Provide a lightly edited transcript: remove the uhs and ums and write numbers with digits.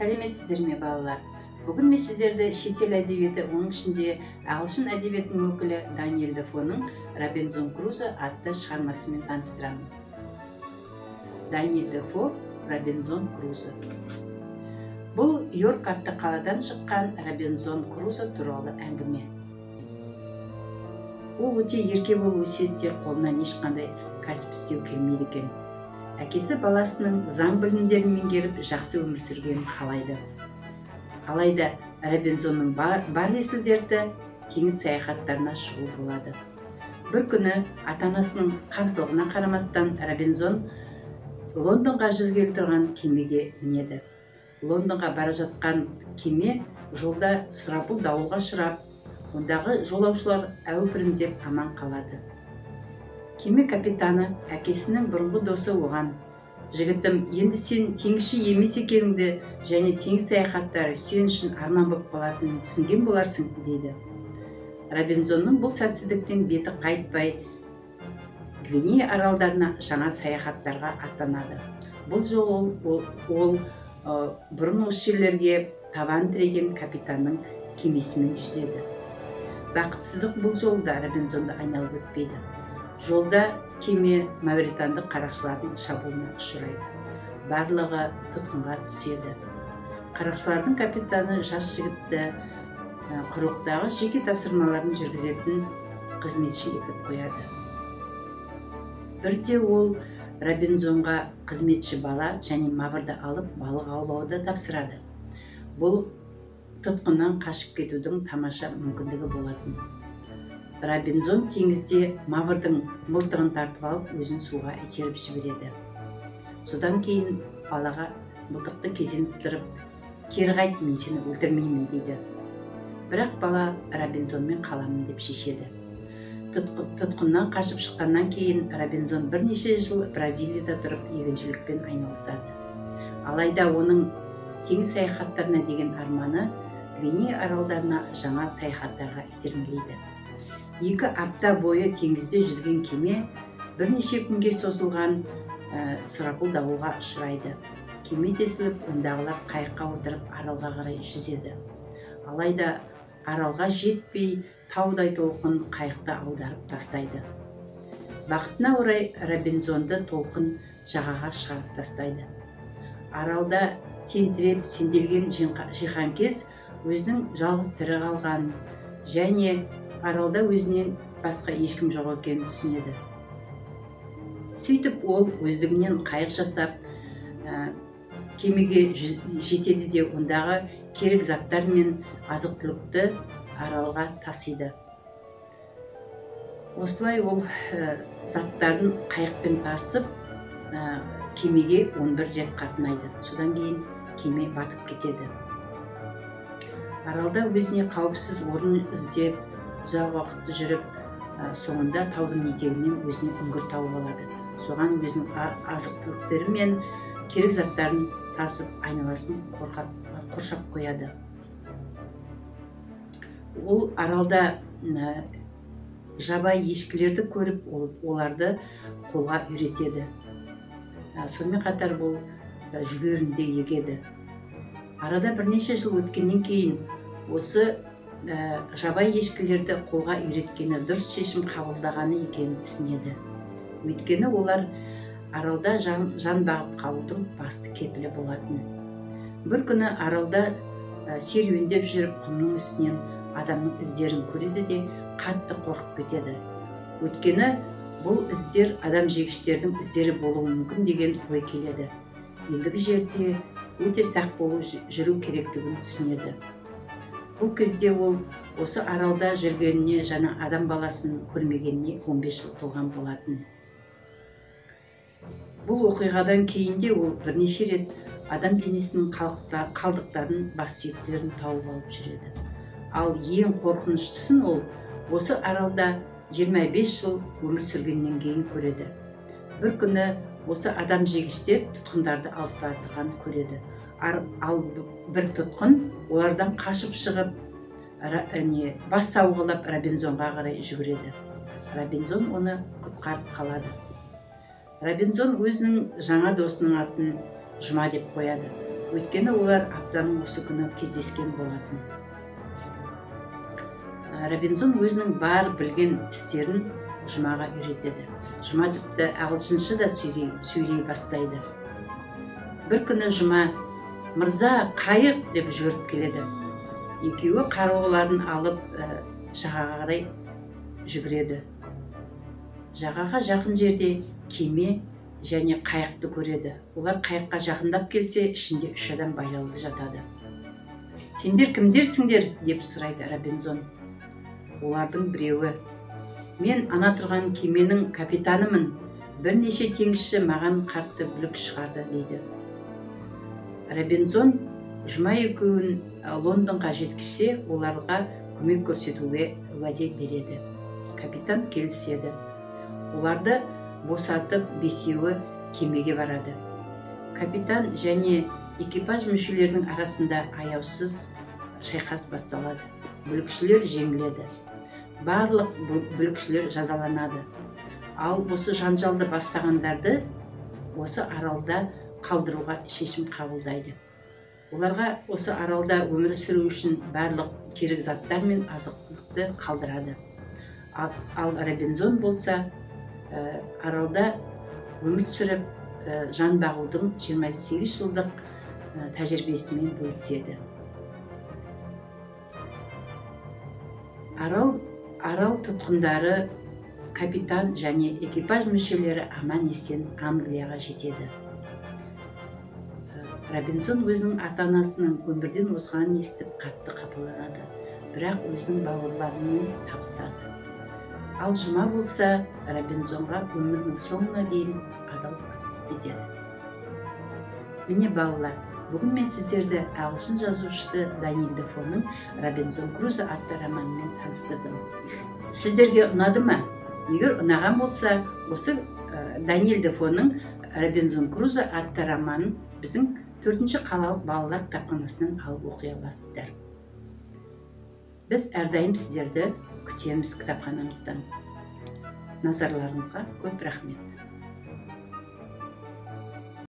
Сәлеметсіздер ме балалар? Бүгін мен сіздерді шетел әдебиеті, оның ішінде ағылшын әдебиетінің өкілі Даниэль Дефоның Робинзон Крузо атты шығармасымен таныстырамын. Даниэль Дефо, Робинзон Крузо. Бұл Йорк атты қаладан шыққан Робинзон Крузо туралы әңгіме. Ол өте ерке болып өсиетте қолынан ешқандай кәсіп істеу келмейді екен. Әкесі баласының заң білімдерін меңгеріп жақсы өмір сүргенін қалайды. Алайда Робинзонның бар есіл дерті теңіз саяхаттарына шығу болады. Бір күні ата-анасының қарсылығына қарамастан Робинзон Лондонға жүзгелі тұрған кемеге мінеді. Лондонға бара жатқан кеме жолда сұрапыл дауылға ұшырап, ондағы жолаушылар әупірімдеп аман қалады. Кеме капитаны әкесінің бұрынғы досы оған: «Жігітім, енді сен теңізші емес екеніңді және теңіз саяхаттары сен үшін арман болып қалатынын түсінген боларсың» дейді. Робинзонның бұл сәтсіздіктен беті қайтпай Гвинея аралдарына жаңа саяхаттарға аттанады. Бұл жолы ол бұрын осы жерлерге табан тіреген капитанның кемесімен жүзеді. Бақытсыздық бұл жолда Робинзонды айналып өтпейді. Жолда кеме мавритандық қарақшылардың шабуылына ұшырайды. Барлығы тұтқынға түседі. Қарақшылардың капитаны жас жігітті құрықтағы жеке тапсырмаларын жүргізетін қызметші етіп қояды. Бірде ол Робинзонға қызметші бала және маврды алып балық аулауды тапсырады. Бұл тұтқыннан қашып кетудің тамаша мүмкіндігі болатын. Робинзон теңізде маврдың мылтығын тартып алып, өзін суға итеріп жібереді. Содан кейін балаға мылтықты кезеніп тұрып: «Кері қайт, мен сені өлтірмеймін» дейді. Бірақ бала Робинзонмен қаламын деп шешеді. Тұтқыннан қашып шыққаннан кейін Робинзон бірнеше жыл Бразилияда тұрып егіншілікпен айналысады. Алайда оның теңіз саяхаттарына деген арманы Гвинея аралдарына жаңа саяхаттарға итермелейді. 2 апта бойы теңізде жүзген кеме бірнеше күнге созылған сұрапыл дауылға ұшырайды. Кеме тесіліп, ондағылар қайыққа отырып аралға қарай жүзеді. Алайда аралға жетпей, таудай толқын қайықты аударып тастайды. Бақытына орай Робинзонды толқын жағаға шығарып тастайды. Аралда тентіреп сенделген жиһанкез өзінің жалғыз тірі қалғанын және аралда өзінен басқа ешкім жоқ екенін түсінеді. Сөйтіп ол өздігінен қайық жасап, кемеге жетеді де ондағы керек заттар мен азық-түлікті аралға тасиды. Осылай ол заттарын қайықпен тасып, кемеге 11 рет қатынайды. Содан кейін кеме батып кетеді. Аралда өзіне қауіпсіз орын іздеп, ұзақ уақытты жүріп, соңында таудың етегінен өзіне үңгір тауып алады. Соған өзінің азық-түліктері мен керек заттарын тасып, айналасын қоршап қояды. Ол аралда жабайы ешкілерді көріп, оларды қолға үйретеді. Сонымен қатар бұл жүгеріні де егеді. Арада бірнеше жыл өткеннен кейін осы жабайы ешкілерді қолға үйреткені дұрыс шешім қабылдағаны екенін түсінеді. Өйткені олар аралда жан бағып қалудың басты кепілі болатын. Бір күні аралда серуендеп жүріп, құмның үстінен адамның іздерін көреді де қатты қорқып кетеді. Өйткені бұл іздер адам жегіштердің іздері болуы мүмкін деген ой келеді. Ендігі жерде өте сақ болып жүру керектігін түсінеді. Бұл кезде ол осы аралда жүргеніне жаңа адам баласын көрмегеніне 15 жыл толған болатын. Бұл оқиғадан кейін де ол бірнеше рет адам денесінің қалдықтарын, бас сүйектерін тауып алып жүреді. Ал ең қорқыныштысын ол осы аралда 25 жыл өмір сүргеннен кейін көреді. Бір күні осы адам жегіштер тұтқындарды алып баратырғанын көреді. Ал бір тұтқын олардан қашып шығып, бас сауғалап Робинзонға қарай жүгіреді. Робинзон оны құтқарып қалады. Робинзон өзінің жаңа досының атын Жұма деп қояды. өйткені олар аптаның осы күні кездескен болатын. Робинзон өзінің бар білген істерін жұмаға үйретеді. Жұма тіпті ағылшынша да сөйлей бастайды. Бір күні жұма «Мырза, қайық!» деп жүгіріп келеді. Екеуі қаруыларын алып жағаға қарай жүгіреді. Жағаға жақын жерде кеме және қайықты көреді. Олар қайыққа жақындап келсе, ішінде 3 адам байлаулы жатады. «Сендер кімдерсіңдер?» деп сұрайды Робинзон. Олардың біреуі: «Мен ана тұрған кеменің капитанымын. Бірнеше теңізші маған қарсы бүлік шығарды» дейді. Робинзон жұма екеуін Лондонға жеткізсе, оларға көмек көрсетуге уәде береді. Капитан келіседі. Оларды босатып, 5-еуі кемеге барады. Капитан және экипаж мүшелерінің арасында аяусыз шайқас басталады. Бүлікшілер жеңіледі. Барлық бүлікшілер жазаланады. Ал осы жанжалды бастағандарды осы аралда қалдыруға шешім қабылдайды. Оларға осы аралда өмір сүру үшін барлық керек заттар мен азық-түлікті қалдырады. Ал Робинзон болса, аралда өмір сүріп, жан бағудың 28 жылдық тәжірибесімен бөліседі. Арал тұтқындары, капитан және экипаж мүшелері аман-есен Англияға жетеді. Робинзон өзінің ата-анасының өмірден озғанын естіп қатты қапаланады, бірақ өзінің бауырларымен табысады. Ал жұма болса, Робинзонға өмірінің соңына дейін адал қызмет етеді. Міне балалар, бүгін мен сіздерді ағылшын жазушысы Даниэль Дефоның «Робинзон Крузо» атты романымен таныстырдым. Сіздерге ұнады ма? Егер ұнаған болса, осы Даниэль Дефоның «Робинзон Крузо» атты романын біздің 4-ші қалалық балалар кітапханасынан алып оқи аласыздар. Біз әрдайым сіздерді күтеміз кітапханамыздан. Назарларыңызға көп рахмет.